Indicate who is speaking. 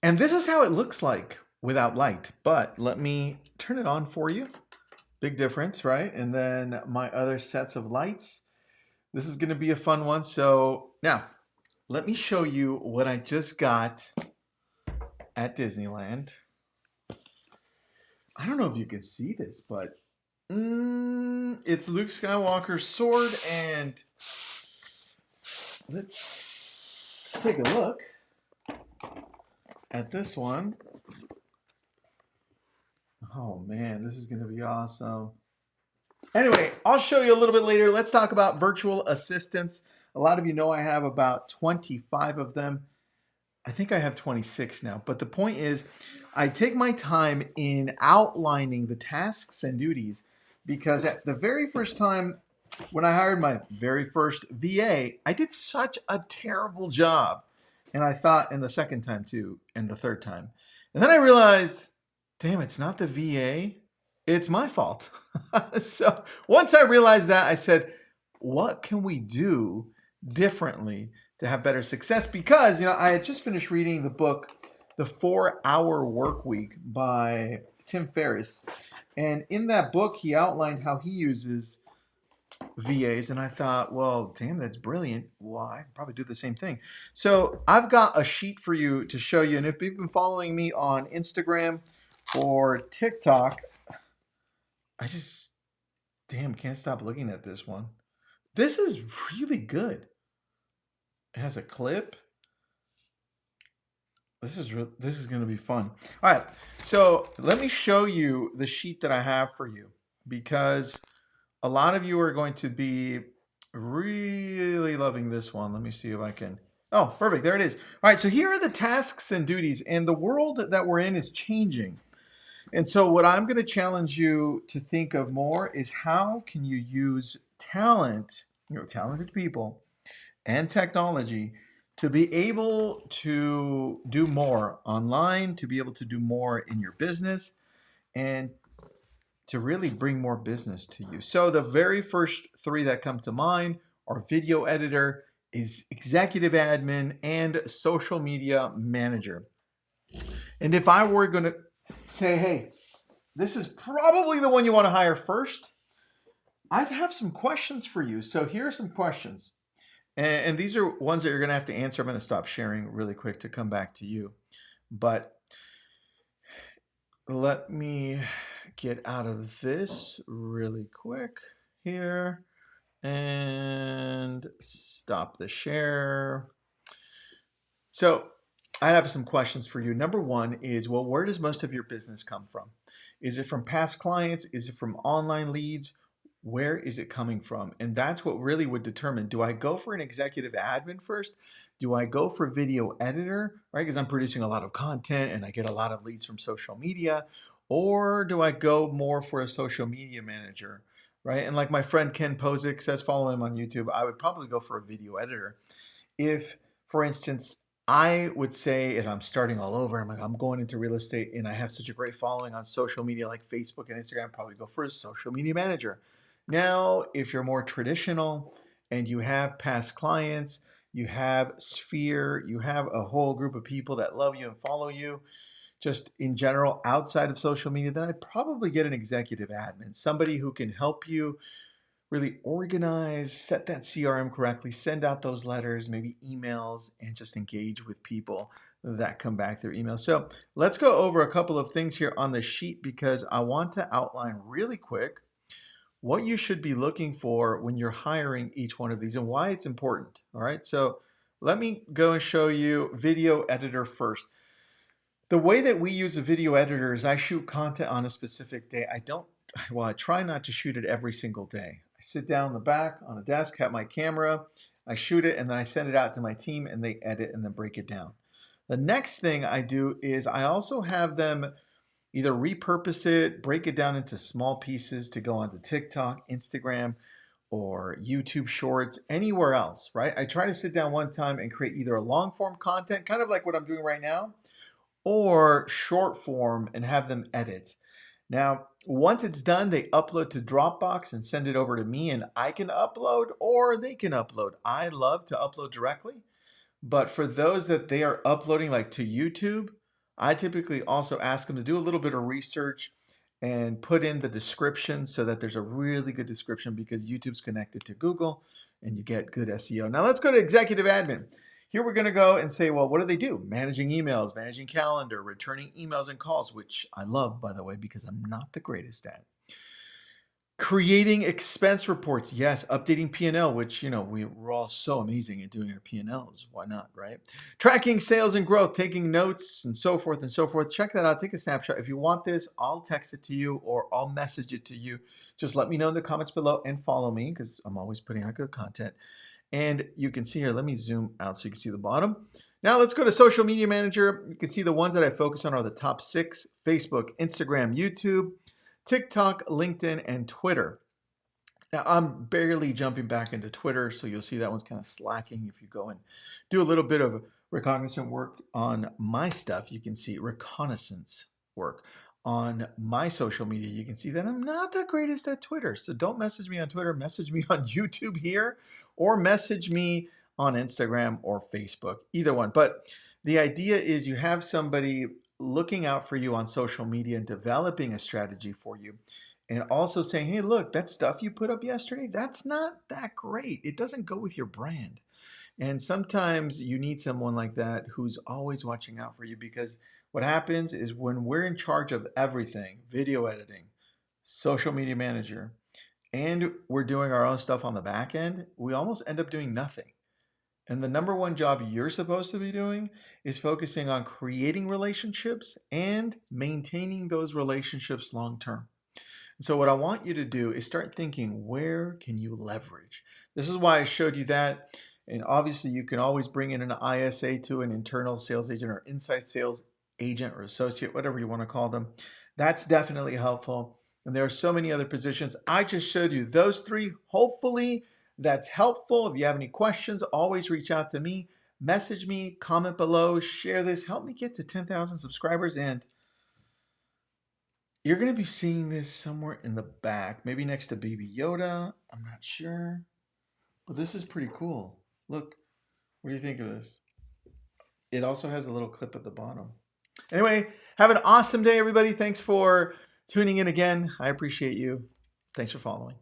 Speaker 1: And this is how it looks like without light. But let me turn it on for you. Big difference, right? And then my other sets of lights. This is going to be a fun one. So now, let me show you what I just got at Disneyland. I don't know if you can see this, but it's Luke Skywalker's sword, and let's take a look at this one. Oh man, this is going to be awesome. Anyway, I'll show you a little bit later. Let's talk about virtual assistants. A lot of you know I have about 25 of them. I think I have 26 now. But the point is, I take my time in outlining the tasks and duties because at the very first time when I hired my very first VA, I did such a terrible job. And I thought, and the second time too, and the third time. And then I realized, damn, it's not the VA, it's my fault. So once I realized that, I said, what can we do differently to have better success? Because, I had just finished reading the book, The 4-Hour Work Week by Tim Ferriss. And in that book, he outlined how he uses VAs. And I thought, well, damn, that's brilliant. Well, I can probably do the same thing. So I've got a sheet for you to show you. And if you've been following me on Instagram or TikTok, I just, damn, can't stop looking at this one. This is really good. It has a clip. This is going to be fun. All right, so let me show you the sheet that I have for you because a lot of you are going to be really loving this one. Let me see if I can. Oh, perfect. There it is. All right, so here are the tasks and duties, and the world that we're in is changing. And so what I'm going to challenge you to think of more is how can you use talent, talented people and technology to be able to do more online, to be able to do more in your business, and to really bring more business to you. So the very first three that come to mind are video editor, is executive admin, and social media manager. And if I were going to say, hey, this is probably the one you want to hire first, I'd have some questions for you. So here are some questions. And these are ones that you're going to have to answer. I'm going to stop sharing really quick to come back to you. But let me get out of this really quick here and stop the share. So I have some questions for you. Number one is, well, where does most of your business come from? Is it from past clients? Is it from online leads? Where is it coming from? And that's what really would determine, do I go for an executive admin first? Do I go for video editor, right? Because I'm producing a lot of content and I get a lot of leads from social media. Or do I go more for a social media manager, right? And like my friend Ken Posick says, follow him on YouTube, I would probably go for a video editor. If, for instance, I would say if I'm starting all over, I'm going into real estate and I have such a great following on social media like Facebook and Instagram, I'd probably go for a social media manager. Now, if you're more traditional and you have past clients, you have Sphere, you have a whole group of people that love you and follow you, just in general, outside of social media, then I'd probably get an executive admin, somebody who can help you really organize, set that CRM correctly, send out those letters, maybe emails, and just engage with people that come back through email. So let's go over a couple of things here on the sheet because I want to outline really quick what you should be looking for when you're hiring each one of these and why it's important. All right, so let me go and show you video editor first. The way that we use a video editor is I shoot content on a specific day. I try not to shoot it every single day. I sit down in the back on a desk, have my camera, I shoot it, and then I send it out to my team and they edit and then break it down. The next thing I do is I also have them either repurpose it, break it down into small pieces to go onto TikTok, Instagram, or YouTube Shorts, anywhere else, right? I try to sit down one time and create either a long form content, kind of like what I'm doing right now, or short form and have them edit. Now, once it's done, they upload to Dropbox and send it over to me and I can upload or they can upload. I love to upload directly, but for those that they are uploading like to YouTube, I typically also ask them to do a little bit of research and put in the description so that there's a really good description, because YouTube's connected to Google and you get good SEO. Now let's go to executive admin. Here we're going to go and say, well, what do they do? Managing emails, managing calendar, returning emails and calls, which I love, by the way, because I'm not the greatest at. Creating expense reports, yes. Updating P&L, which, we're all so amazing at doing our P&Ls. Why not, right? Tracking sales and growth, taking notes and so forth and so forth. Check that out. Take a snapshot. If you want this, I'll text it to you or I'll message it to you. Just let me know in the comments below and follow me, because I'm always putting out good content. And you can see here, let me zoom out so you can see the bottom. Now let's go to Social Media Manager. You can see the ones that I focus on are the top 6: Facebook, Instagram, YouTube, TikTok, LinkedIn, and Twitter. Now I'm barely jumping back into Twitter, so you'll see that one's kind of slacking. If you go and do a little bit of reconnaissance work on my stuff, you can see reconnaissance work on my social media. You can see that I'm not the greatest at Twitter. So don't message me on Twitter, message me on YouTube here, or message me on Instagram or Facebook, either one. But the idea is you have somebody looking out for you on social media and developing a strategy for you. And also saying, hey, look, that stuff you put up yesterday, that's not that great. It doesn't go with your brand. And sometimes you need someone like that who's always watching out for you, because what happens is when we're in charge of everything, video editing, social media manager, and we're doing our own stuff on the back end, we almost end up doing nothing. And the number one job you're supposed to be doing is focusing on creating relationships and maintaining those relationships long term. So what I want you to do is start thinking, where can you leverage? This is why I showed you that. And obviously you can always bring in an ISA to an internal sales agent or inside sales agent or associate, whatever you want to call them. That's definitely helpful. And there are so many other positions. I just showed you those 3. Hopefully that's helpful. If you have any questions, always reach out to me. Message me, comment below, share this. Help me get to 10,000 subscribers, and you're going to be seeing this somewhere in the back, maybe next to Baby Yoda. I'm not sure. But this is pretty cool. Look, what do you think of this? It also has a little clip at the bottom. Anyway, have an awesome day, everybody. Thanks for tuning in again. I appreciate you. Thanks for following.